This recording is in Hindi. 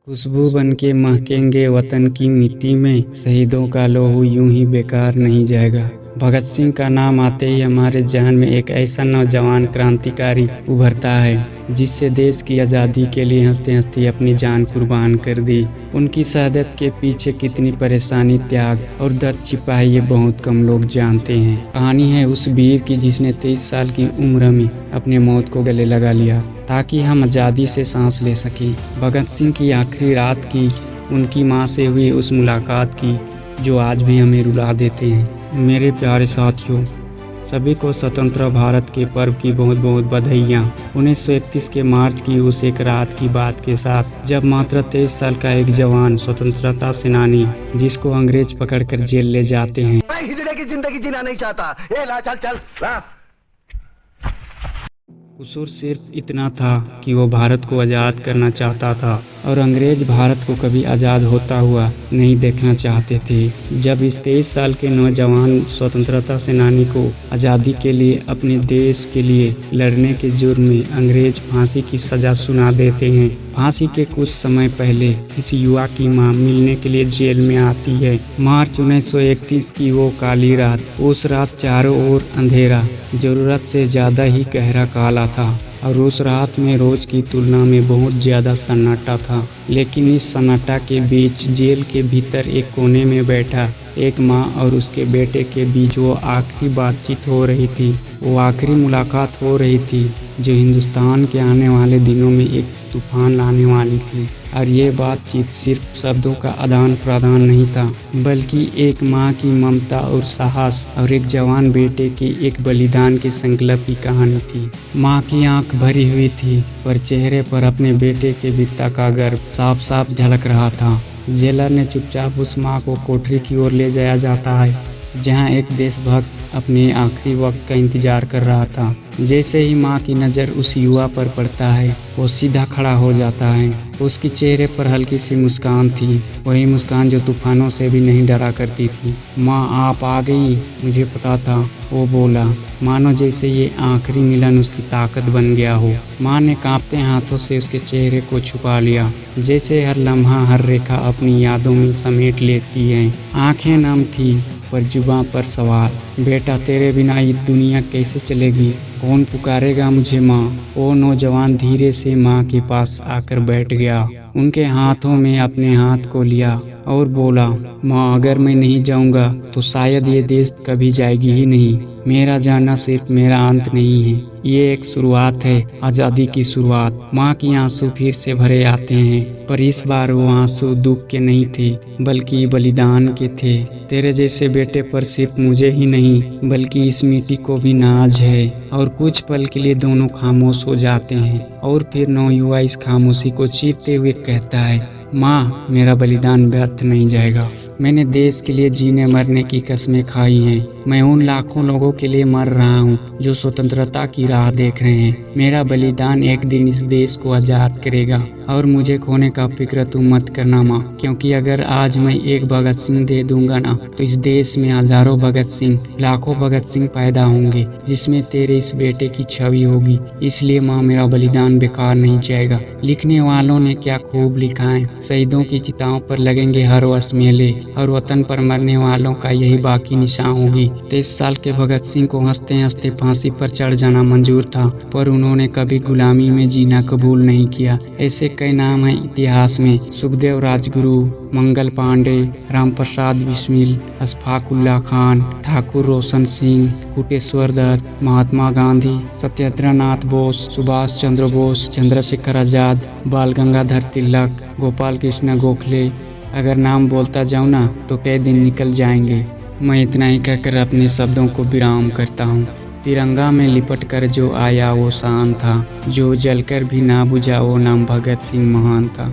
खुशबू बनके महकेंगे वतन की मिट्टी में, शहीदों का लहू यूं ही बेकार नहीं जाएगा। भगत सिंह का नाम आते ही हमारे जहन में एक ऐसा नौजवान क्रांतिकारी उभरता है जिससे देश की आज़ादी के लिए हंसते हंसते अपनी जान कुर्बान कर दी। उनकी शहादत के पीछे कितनी परेशानी, त्याग और दर्द छिपा है ये बहुत कम लोग जानते हैं। कहानी है उस वीर की जिसने 23 साल की उम्र में अपने मौत को गले लगा लिया ताकि हम आज़ादी से सांस ले सकें। भगत सिंह की आखिरी रात की, उनकी माँ से हुई उस मुलाकात की जो आज भी हमें रुला देते हैं। मेरे प्यारे साथियों, सभी को स्वतंत्र भारत के पर्व की बहुत बहुत बधाइयाँ। 1931 के मार्च की उस एक रात की बात के साथ जब मात्र 23 साल का एक जवान स्वतंत्रता सेनानी जिसको अंग्रेज पकड़कर जेल ले जाते हैं। मैं हिजड़े की जिंदगी जीना नहीं चाहता। ए ला चल चल ला। कसूर सिर्फ इतना था कि वो भारत को आज़ाद करना चाहता था और अंग्रेज भारत को कभी आज़ाद होता हुआ नहीं देखना चाहते थे। जब इस 23 साल के नौजवान स्वतंत्रता सेनानी को आज़ादी के लिए, अपने देश के लिए लड़ने के जुर्म में अंग्रेज फांसी की सज़ा सुना देते हैं। फांसी के कुछ समय पहले इस युवा की मां मिलने के लिए जेल में आती है। मार्च 1931 की वो काली रात, उस रात चारों ओर अंधेरा, ज़रूरत से ज़्यादा ही गहरा काला था और उस रात में रोज की तुलना में बहुत ज़्यादा सन्नाटा था। लेकिन इस सन्नाटा के बीच जेल के भीतर एक कोने में बैठा एक माँ और उसके बेटे के बीच वो आखिरी बातचीत हो रही थी, वो आखिरी मुलाकात हो रही थी जो हिंदुस्तान के आने वाले दिनों में एक तूफान लाने वाली थी। और ये बातचीत सिर्फ शब्दों का आदान प्रदान नहीं था, बल्कि एक माँ की ममता और साहस और एक जवान बेटे के एक बलिदान के संकल्प की कहानी थी। माँ की आंख भरी हुई थी पर चेहरे पर अपने बेटे के वीरता का गर्व साफ साफ झलक रहा था। जेलर ने चुपचाप उस माँ को कोठरी की ओर ले जाया जाता है जहाँ एक देशभक्त अपने आखिरी वक्त का इंतजार कर रहा था। जैसे ही माँ की नज़र उस युवा पर पड़ता है वो सीधा खड़ा हो जाता है। उसके चेहरे पर हल्की सी मुस्कान थी, वही मुस्कान जो तूफानों से भी नहीं डरा करती थी। माँ आप आ गई, मुझे पता था, वो बोला, मानो जैसे ये आखिरी मिलन उसकी ताकत बन गया हो। माँ ने कांपते हाथों से उसके चेहरे को छुपा लिया, जैसे हर लम्हा हर रेखा अपनी यादों में समेट लेती है। आंखें नम थी पर जुबां पर सवाल, बेटा तेरे बिना ये दुनिया कैसे चलेगी, कौन पुकारेगा मुझे माँ। वो नौजवान धीरे से माँ के पास आकर बैठ गया, उनके हाथों में अपने हाथ को लिया और बोला, माँ अगर मैं नहीं जाऊँगा तो शायद ये देश कभी जाएगी ही नहीं। मेरा जाना सिर्फ मेरा अंत नहीं है, ये एक शुरुआत है, आज़ादी की शुरुआत। माँ की आंसू फिर से भरे आते हैं पर इस बार वो आंसू दुख के नहीं थे बल्कि बलिदान के थे। तेरे जैसे बेटे पर सिर्फ मुझे ही नहीं बल्कि इस मिट्टी को भी नाज है। और कुछ पल के लिए दोनों खामोश हो जाते हैं और फिर नौयुवा इस खामोशी को चीरते हुए कहता है, माँ मेरा बलिदान व्यर्थ नहीं जाएगा। मैंने देश के लिए जीने मरने की कस्में खाई हैं। मैं उन लाखों लोगों के लिए मर रहा हूँ जो स्वतंत्रता की राह देख रहे हैं। मेरा बलिदान एक दिन इस देश को आज़ाद करेगा और मुझे खोने का फिक्र तुम मत करना माँ, क्योंकि अगर आज मैं एक भगत सिंह दे दूंगा ना तो इस देश में हजारों भगत सिंह, लाखों भगत सिंह पैदा होंगे जिसमें तेरे इस बेटे की छवि होगी। इसलिए माँ मेरा बलिदान बेकार नहीं जाएगा। लिखने वालों ने क्या खूब लिखा है, शहीदों की चिताओं पर लगेंगे हर वर्ष मेले और वतन पर मरने वालों का यही बाकी निशान होगी। 23 साल के भगत सिंह को हंसते हंसते फांसी पर चढ़ जाना मंजूर था पर उन्होंने कभी गुलामी में जीना कबूल नहीं किया। ऐसे कई नाम हैं इतिहास में, सुखदेव राजगुरु, मंगल पांडे, राम प्रसाद बिस्मिल, अशफाक उल्लाह खान, ठाकुर रोशन सिंह, कुटेश्वर दत्त, महात्मा गांधी, सत्येंद्रनाथ बोस, सुभाष चंद्र बोस, चंद्रशेखर आजाद, बाल गंगाधर तिलक, गोपाल कृष्ण गोखले। अगर नाम बोलता जाऊँ ना तो कई दिन निकल जाएंगे। मैं इतना ही कहकर अपने शब्दों को विराम करता हूँ। तिरंगा में लिपट कर जो आया वो शान था, जो जलकर भी ना बुझा वो नाम भगत सिंह महान था।